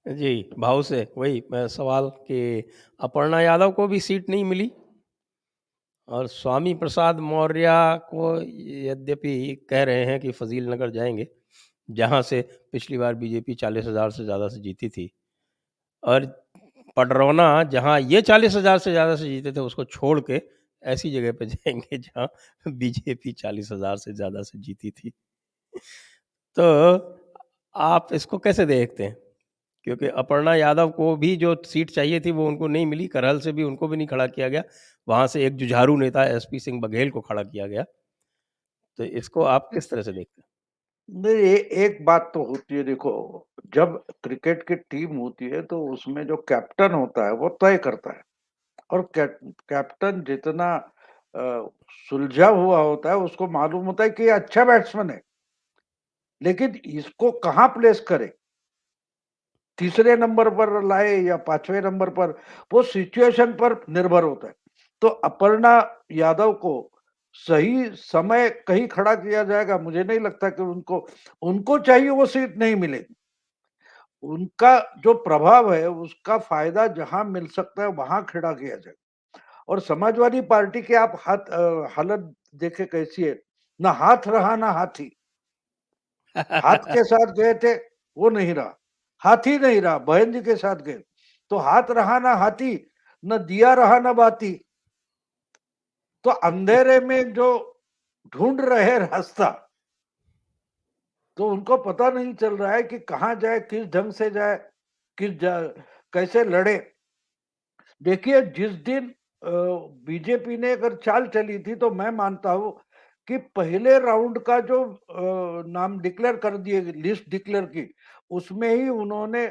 जी, भाव से वही सवाल कि अपर्णा यादव को भी सीट नहीं मिली और स्वामी प्रसाद मौर्य को यद्यपि कह रहे हैं कि फ़ज़ील नगर जाएँगे, जहाँ से पिछली बार बीजेपी 40,000 से ज़्यादा से जीती थी और पडरौना जहाँ ये 40,000 से ज़्यादा से जीते थे, उसको छोड़ के ऐसी जगह पे जाएँगे जहाँ बीजेपी 40,000 से ज़्यादा से जीती थी। तो आप इसको कैसे देखते हैं? क्योंकि अपर्णा यादव को भी जो सीट चाहिए थी वो उनको नहीं मिली, करहल से भी उनको भी नहीं खड़ा किया गया। वहाँ से एक जुझारू नेता एसपी सिंह बघेल को खड़ा किया गया। तो इसको आप किस तरह से देखते हैं? नहीं, एक बात तो होती है देखो, जब क्रिकेट की टीम होती है तो उसमें जो कैप्टन होता है वो तय करता है और कैप्टन जितना सुलझा हुआ होता है उसको मालूम होता है कि ये अच्छा बैट्समैन है, लेकिन इसको कहाँ प्लेस करे, तीसरे नंबर पर लाए या पांचवें नंबर पर, वो सिचुएशन पर निर्भर होता है। तो अपर्णा यादव को सही समय कहीं खड़ा किया जाएगा, मुझे नहीं लगता कि उनको उनको चाहिए वो सीट नहीं मिलेगी। उनका जो प्रभाव है उसका फायदा जहां मिल सकता है वहां खड़ा किया जाए। और समाजवादी पार्टी के आप हालत देखे कैसी है, ना हाथ रहा ना हाथी। हाथ के साथ गए थे, वो नहीं रहा, हाथी नहीं रहा, बहन जी के साथ गए तो हाथ रहा ना हाथी, न दिया रहा ना बाती। तो अंधेरे में जो ढूंढ रहे रास्ता, तो उनको पता नहीं चल रहा है कि कहाँ जाए, किस ढंग से जाए, कैसे लड़े। देखिए, जिस दिन बीजेपी ने अगर चाल चली थी तो मैं मानता हूं कि पहले राउंड का जो नाम डिक्लेयर कर दिए, लिस्ट डिक्लेयर की, उसमें ही उन्होंने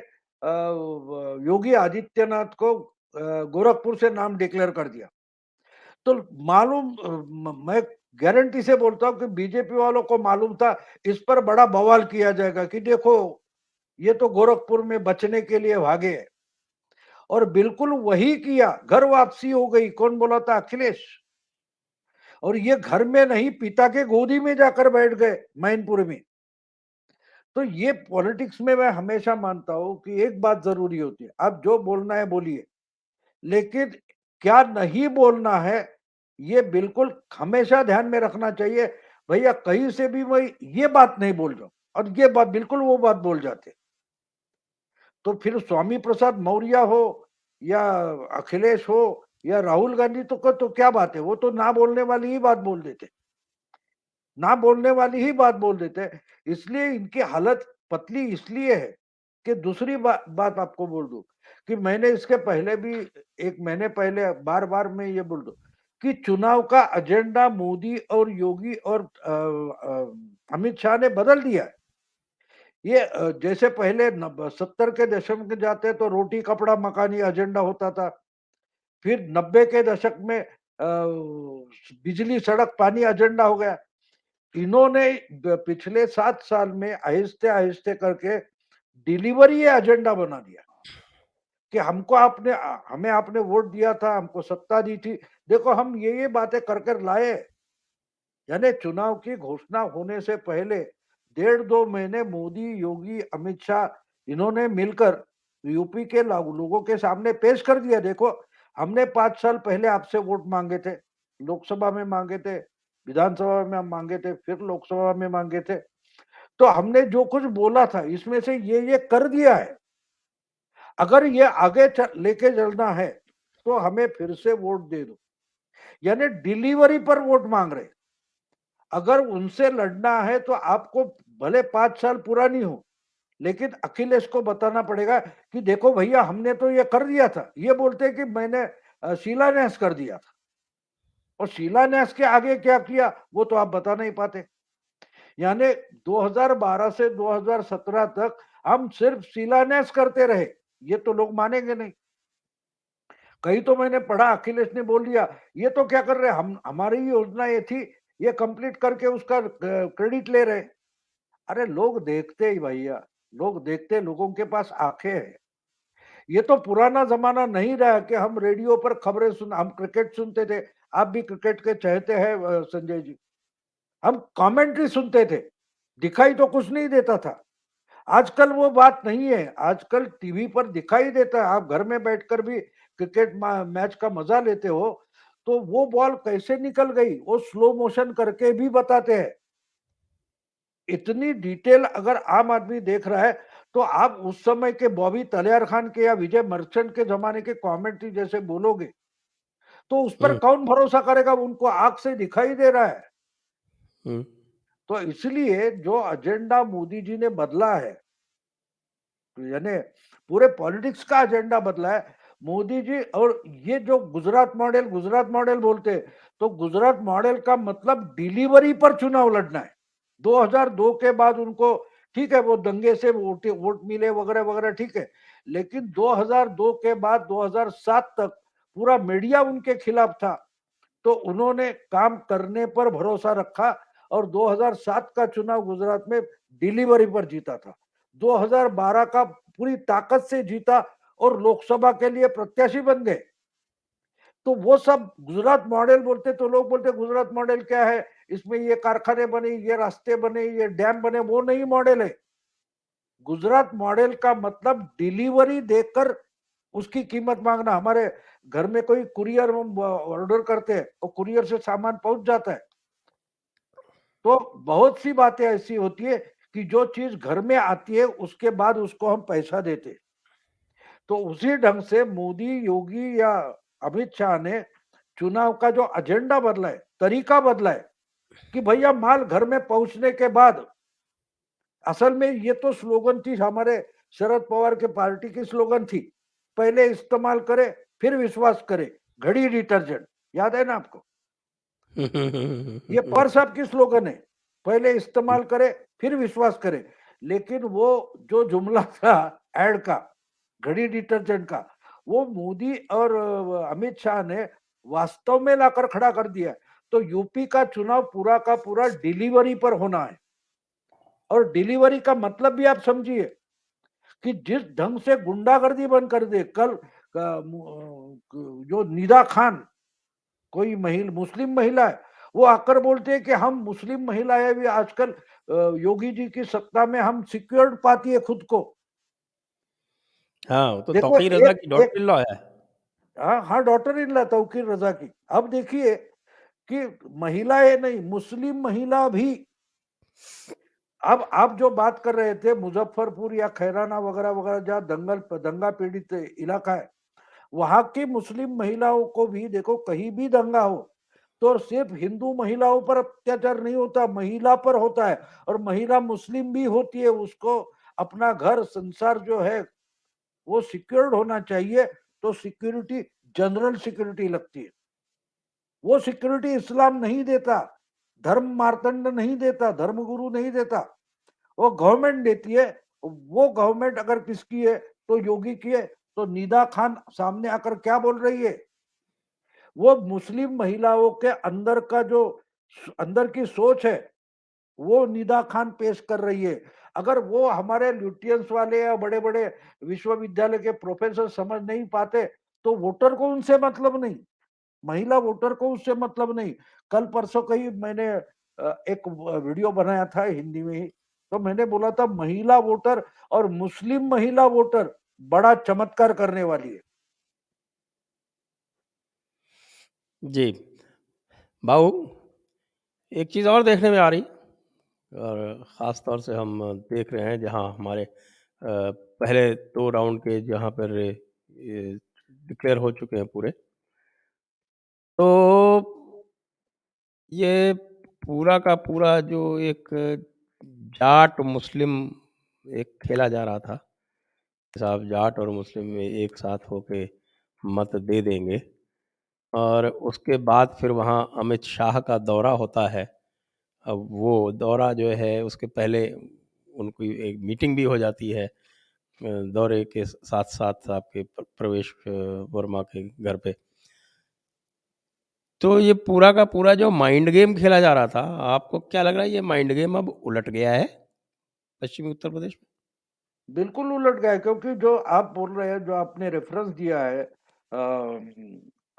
योगी आदित्यनाथ को गोरखपुर से नाम डिक्लेयर कर दिया। तो मालूम मैं गारंटी से बोलता हूं कि बीजेपी वालों को मालूम था इस पर बड़ा बवाल किया जाएगा कि देखो, ये तो गोरखपुर में बचने के लिए भागे हैं। और बिल्कुल वही किया, घर वापसी हो गई। कौन बोला था? अखिलेश। और ये घर में नहीं, पिता के गोदी में जाकर बैठ गए मैनपुर में। तो ये पॉलिटिक्स में मैं हमेशा मानता हूं कि एक बात जरूरी होती है, आप जो बोलना है बोलिए, लेकिन क्या नहीं बोलना है ये बिल्कुल हमेशा ध्यान में रखना चाहिए। भैया कहीं से भी मैं ये बात नहीं बोल रहा हूं और ये बात बिल्कुल वो बात बोल जाते, तो फिर स्वामी प्रसाद मौर्य हो या अखिलेश हो या राहुल गांधी, तो क्या बात है, वो तो ना बोलने वाली ही बात बोल देते, ना बोलने वाली ही बात बोल देते हैं। इसलिए इनकी हालत पतली इसलिए है कि दूसरी बात आपको बोल दूं कि मैंने इसके पहले भी, एक महीने पहले बार बार मैं ये बोल दूं कि चुनाव का एजेंडा मोदी और योगी और अमित शाह ने बदल दिया है। ये जैसे पहले 70 के दशक में जाते तो रोटी कपड़ा मकानी एजेंडा होता था, फिर 90 के दशक में बिजली सड़क पानी एजेंडा हो गया। इन्होंने पिछले 7 साल में आहिस्ते आहिस्ते करके डिलीवरी एजेंडा बना दिया कि हमको आपने हमें आपने वोट दिया था, हमको सत्ता दी थी, देखो हम ये बातें कर कर लाए। यानी चुनाव की घोषणा होने से पहले 1.5-2 महीने मोदी, योगी, अमित शाह इन्होंने मिलकर यूपी के लोगों के सामने पेश कर दिया, देखो हमने 5 साल पहले आपसे वोट मांगे थे, लोकसभा में मांगे थे, विधानसभा में मांगे थे, फिर लोकसभा में मांगे थे। तो हमने जो कुछ बोला था इसमें से ये कर दिया है। अगर ये आगे लेके चलना है तो हमें फिर से वोट दे दो। यानी डिलीवरी पर वोट मांग रहे। अगर उनसे लड़ना है तो आपको भले 5 साल पुरानी हो, लेकिन अखिलेश को बताना पड़ेगा कि देखो भैया हमने तो ये कर दिया था। ये बोलते कि मैंने शिलान्यास कर दिया था, और शिलान्यास के आगे क्या किया वो तो आप बता नहीं पाते। यानी 2012 से 2017 तक हम सिर्फ शिलान्यास करते रहे, ये तो लोग मानेंगे नहीं। कहीं तो मैंने पढ़ा अखिलेश ने बोल दिया ये तो क्या कर रहे, हम हमारी योजना ये थी, ये कंप्लीट करके उसका क्रेडिट ले रहे। अरे लोग देखते ही भैया, लोग देखते, लोगों के पास आंखें हैं। ये तो पुराना जमाना नहीं रहा कि हम रेडियो पर खबरें हम क्रिकेट सुनते थे। आप भी क्रिकेट के चाहते हैं संजय जी। हम कमेंट्री सुनते थे, दिखाई तो कुछ नहीं देता था। आजकल वो बात नहीं है, आजकल टीवी पर दिखाई देता है, आप घर में बैठकर भी क्रिकेट मैच का मजा लेते हो, तो वो बॉल कैसे निकल गई, वो स्लो मोशन करके भी बताते हैं। इतनी डिटेल अगर आम आदमी देख रहा है, तो आप उस समय के बॉबी तलियार खान के या विजय मर्चेंट के जमाने के कमेंट्री जैसे बोलोगे, तो उस पर हुँ, कौन भरोसा करेगा? उनको आंख से दिखाई दे रहा है। हुँ। तो इसलिए जो एजेंडा मोदी जी ने बदला है, यानी पूरे पॉलिटिक्स का एजेंडा बदला है मोदी जी। और ये जो गुजरात मॉडल बोलते हैं, तो गुजरात मॉडल का मतलब डिलीवरी पर चुनाव लड़ना है। 2002 के बाद उनको, ठीक है, वो दंगे से वोट मिले वगैरह वगैरह, ठीक है, लेकिन 2002 के बाद 2007 तक पूरा मीडिया उनके खिलाफ था। तो उन्होंने काम करने पर भरोसा रखा और 2007 का चुनाव गुजरात में डिलीवरी पर जीता था। 2012 का पूरी ताकत से जीता और लोकसभा के लिए प्रत्याशी बन गए। तो वो सब गुजरात मॉडल बोलते, तो लोग बोलते गुजरात मॉडल क्या है, इसमें ये कारखाने बने, ये रास्ते बने, ये डैम बने, वो नहीं मॉडल है। गुजरात मॉडल का मतलब डिलीवरी देकर उसकी कीमत मांगना। हमारे घर में कोई कुरियर ऑर्डर करते हैं, और कुरियर से सामान पहुंच जाता है। तो बहुत सी बातें ऐसी होती है कि जो चीज घर में आती है उसके बाद उसको हम पैसा देते। तो उसी ढंग से मोदी, योगी या अमित शाह ने चुनाव का जो एजेंडा बदला है, तरीका बदला है, कि भैया माल घर में पहुंचने के बाद, असल में ये तो स्लोगन थी हमारे शरद पवार के पार्टी की स्लोगन थी, पहले इस्तेमाल करे फिर विश्वास करे, घड़ी डिटर्जेंट, याद है ना आपको? ये पवार साहब की स्लोगन है, पहले इस्तेमाल करे फिर विश्वास करे। लेकिन वो जो जुमला था एड का, घड़ी डिटर्जेंट का, वो मोदी और अमित शाह ने वास्तव में लाकर खड़ा कर दिया। तो यूपी का चुनाव पूरा का पूरा डिलीवरी पर होना है। और डिलीवरी का मतलब भी आप समझिए कि जिस ढंग से गुंडागर्दी बंद कर दे कल जो निदा खान, कोई मुस्लिम महिला है, वो आकर बोलते हैं कि हम मुस्लिम महिलाएं भी आजकल योगी जी की सत्ता में हम सिक्योर्ड पाती है खुद को। हाँ, वो तो देखो तौक़ीर रज़ा एक की एक डॉटर इन लॉ है। हाँ हाँ, डॉटर इन लॉ तौकीर रजा की। अब देखिए कि महिलाएं नहीं, मुस्लिम महिला भी, अब आप जो बात कर रहे थे मुजफ्फरपुर या खैराना वगैरह वगैरह, जहाँ दंगा पीड़ित इलाका है, वहां की मुस्लिम महिलाओं को भी देखो, कहीं भी दंगा हो तो सिर्फ हिंदू महिलाओं पर अत्याचार नहीं होता, महिला पर होता है। और महिला मुस्लिम भी होती है, उसको अपना घर संसार जो है वो सिक्योर्ड होना चाहिए। तो सिक्योरिटी जनरल सिक्योरिटी लगती है, वो सिक्योरिटी इस्लाम नहीं देता, धर्म मार्तंड नहीं देता, धर्मगुरु नहीं देता, वो गवर्नमेंट देती है। वो गवर्नमेंट अगर किसकी है, तो योगी की है। तो निदा खान सामने आकर क्या बोल रही है, वो मुस्लिम महिलाओं के अंदर का जो अंदर की सोच है, वो निदा खान पेश कर रही है। अगर वो हमारे ल्यूटियंस वाले या बड़े बड़े विश्वविद्यालय के प्रोफेसर समझ नहीं पाते, तो वोटर को उनसे मतलब नहीं, महिला वोटर को उससे मतलब नहीं। कल परसों कहीं मैंने एक वीडियो बनाया था हिंदी में ही, तो मैंने बोला था महिला वोटर और मुस्लिम महिला वोटर बड़ा चमत्कार करने वाली है। जी। बाबू, एक चीज़ और देखने में आ रही और ख़ास तौर से हम देख रहे हैं जहाँ हमारे पहले 2 राउंड के जहाँ पर ये डिक्लेयर हो चुके हैं पूरे। तो ये पूरा का पूरा जो एक जाट मुस्लिम एक खेला जा रहा था, साहब जाट और मुस्लिम में एक साथ होके मत दे देंगे और उसके बाद फिर वहाँ अमित शाह का दौरा होता है। अब वो दौरा जो है उसके पहले उनकी एक मीटिंग भी हो जाती है दौरे के साथ-साथ आपके प्रवेश वर्मा के घर पे। तो ये पूरा का पूरा जो माइंड गेम खेला जा रहा था, आपको क्या लग रहा है ये माइंड गेम अब उलट गया है पश्चिमी उत्तर प्रदेश में? बिल्कुल उलट गया है, क्योंकि जो आप बोल रहे हैं, जो आपने रेफरेंस दिया है,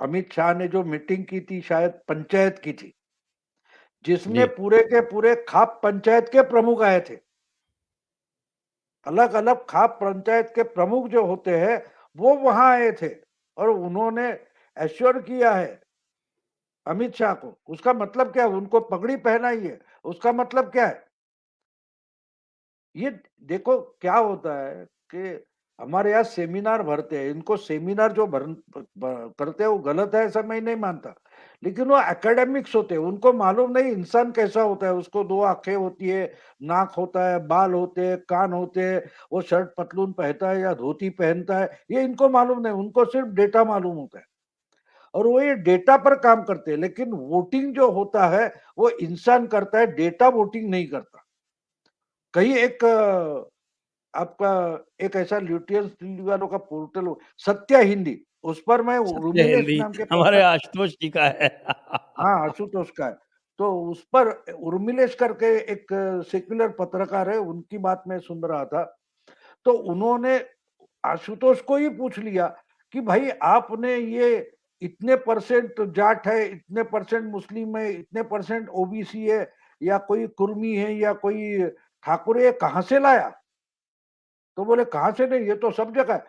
अमित शाह ने जो मीटिंग की थी शायद पंचायत की थी, जिसमें जी। पूरे के पूरे खाप पंचायत के प्रमुख आए थे। अलग-अलग खाप पंचायत के प्रमुख जो होते हैं, वो वहाँ आए थे और उन्होंने एश्योर किया है अमित शाह को। उसका मतलब क्या है? उनको पगड़ी पहनाई है, उसका मतलब क्या है? ये देखो क्या होता है कि हमारे यहाँ सेमिनार भरते हैं, इनको सेमिनार जो करते हैं वो गलत है ऐसा मैं नहीं मानता, लेकिन वो एकेडमिक्स होते हैं, उनको मालूम नहीं इंसान कैसा होता है, उसको दो आंखें होती है, नाक होता है, बाल होते हैं, कान होते हैं, वो शर्ट पतलून पहनता है या धोती पहनता है, ये इनको मालूम नहीं, उनको सिर्फ डेटा मालूम होता है और वो ये डेटा पर काम करते हैं, लेकिन वोटिंग जो होता है वो इंसान करता है, डेटा वोटिंग नहीं करता। कहीं एक आपका एक ऐसा ल्यूटियंस दिल्ली वालों का पोर्टल सत्य हिंदी, उस पर मैं सत्य उर्मिलेश हिंदी नाम के हमारे पत्रक आशुतोष जी का है। हाँ, आशुतोष का है। तो उस पर उर्मिलेश करके एक सेक्युलर पत्रकार है, उनकी बात मैं सुन रहा था। तो उन्होंने आशुतोष को ही पूछ लिया कि भाई आपने ये इतने परसेंट जाट है, इतने परसेंट मुस्लिम है, इतने परसेंट ओबीसी है या कोई कुर्मी है या कोई ठाकुर है, ये कहाँ से लाया? तो बोले कहाँ से नहीं, ये तो सब जगह है।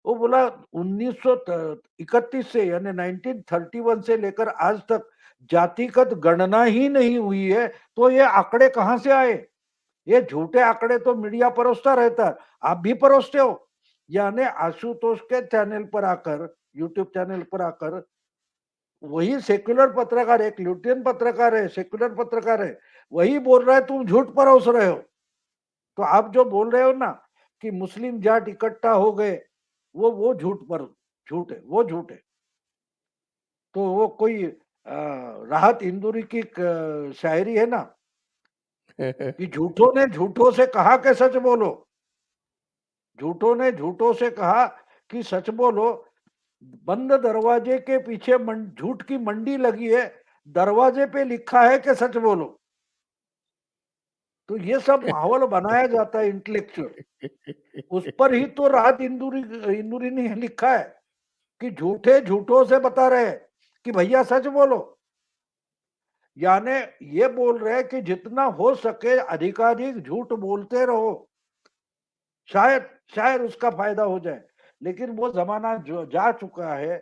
वो बोला 1931 से यानी 1931 से लेकर आज तक जातिगत गणना ही नहीं हुई है, तो ये आंकड़े कहाँ से आए? ये झूठे आंकड़े तो मीडिया परोसता रहता है, आप भी परोसते हो। यानी आशुतोष के चैनल पर आकर, यूट्यूब चैनल पर आकर वही सेक्युलर पत्रकार, एक ल्यूटियन पत्रकार है, सेक्युलर पत्रकार है, वही बोल रहा है तुम झूठ परोस रहे हो। तो आप जो बोल रहे हो ना कि मुस्लिम जाट इकट्ठा हो गए, वो झूठ है, वो झूठ है। तो वो कोई राहत इंदौरी की एक शायरी है ना कि झूठों ने झूठों से कहा कि सच बोलो, झूठों ने झूठों से कहा कि सच बोलो, बंद दरवाजे के पीछे झूठ की मंडी लगी है, दरवाजे पे लिखा है कि सच बोलो। तो ये सब माहौल बनाया जाता है इंटेलेक्चुअल, उस पर ही तो राहत इंदूरी इंदूरी ने लिखा है कि झूठे झूठों से बता रहे हैं कि भैया सच बोलो। यानी ये बोल रहे हैं कि जितना हो सके अधिकाधिक झूठ बोलते रहो, शायद शायद उसका फायदा हो जाए। लेकिन वो जमाना जो जा चुका है,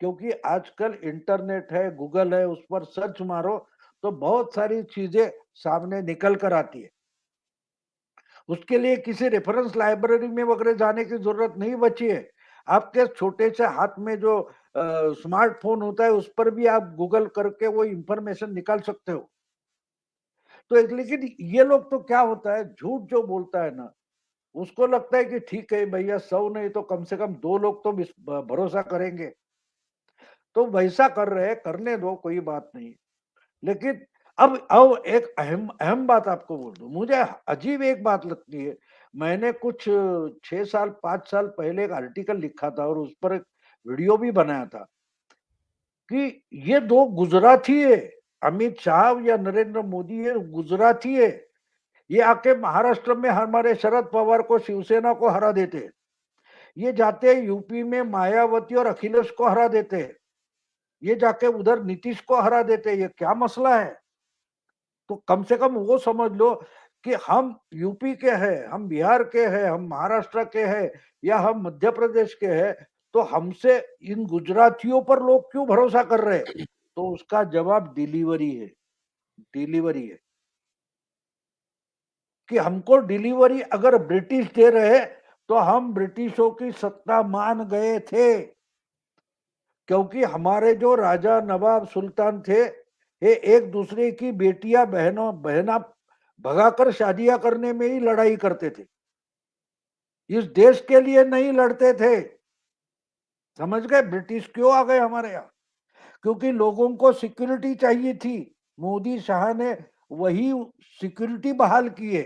क्योंकि आजकल इंटरनेट है, गूगल है, उस पर सर्च मारो तो बहुत सारी चीजें सामने निकल कर आती है। उसके लिए किसी रेफरेंस लाइब्रेरी में वगैरह जाने की जरूरत नहीं बची है। आपके छोटे से हाथ में जो स्मार्टफोन होता है उस पर भी आप गूगल करके वो इंफॉर्मेशन निकाल सकते हो। तो लेकिन ये लोग तो क्या होता है, झूठ जो बोलता है ना, उसको लगता है कि ठीक है भैया 100 नहीं तो कम से कम 2 लोग तो भरोसा करेंगे। तो वैसा कर रहे हैं, करने दो, कोई बात नहीं। लेकिन अब एक अहम अहम बात आपको बोल दूं, मुझे अजीब एक बात लगती है। मैंने कुछ 6 साल 5 साल पहले एक आर्टिकल लिखा था और उस पर एक वीडियो भी बनाया था कि ये दो गुजराती है, अमित शाह या नरेंद्र मोदी है, गुजराती है। ये आके महाराष्ट्र में हमारे शरद पवार को, शिवसेना को हरा देते हैं। ये जाते यूपी में मायावती और अखिलेश को हरा देते हैं। ये जाके उधर नीतीश को हरा देते हैं। ये क्या मसला है? तो कम से कम वो समझ लो कि हम यूपी के हैं, हम बिहार के हैं, हम महाराष्ट्र के हैं या हम मध्य प्रदेश के हैं, तो हमसे इन गुजरातियों पर लोग क्यों भरोसा कर रहे हैं? तो उसका जवाब डिलीवरी है, डिलीवरी है कि हमको डिलीवरी अगर ब्रिटिश दे रहे तो हम ब्रिटिशों की सत्ता मान गए थे, क्योंकि हमारे जो राजा नवाब सुल्तान थे, ये एक दूसरे की बेटियां बहनों बहना भगाकर शादियां करने में ही लड़ाई करते थे, इस देश के लिए नहीं लड़ते थे। समझ गए ब्रिटिश क्यों आ गए हमारे यहाँ? क्योंकि लोगों को सिक्योरिटी चाहिए थी। मोदी शाह ने वही सिक्योरिटी बहाल की है।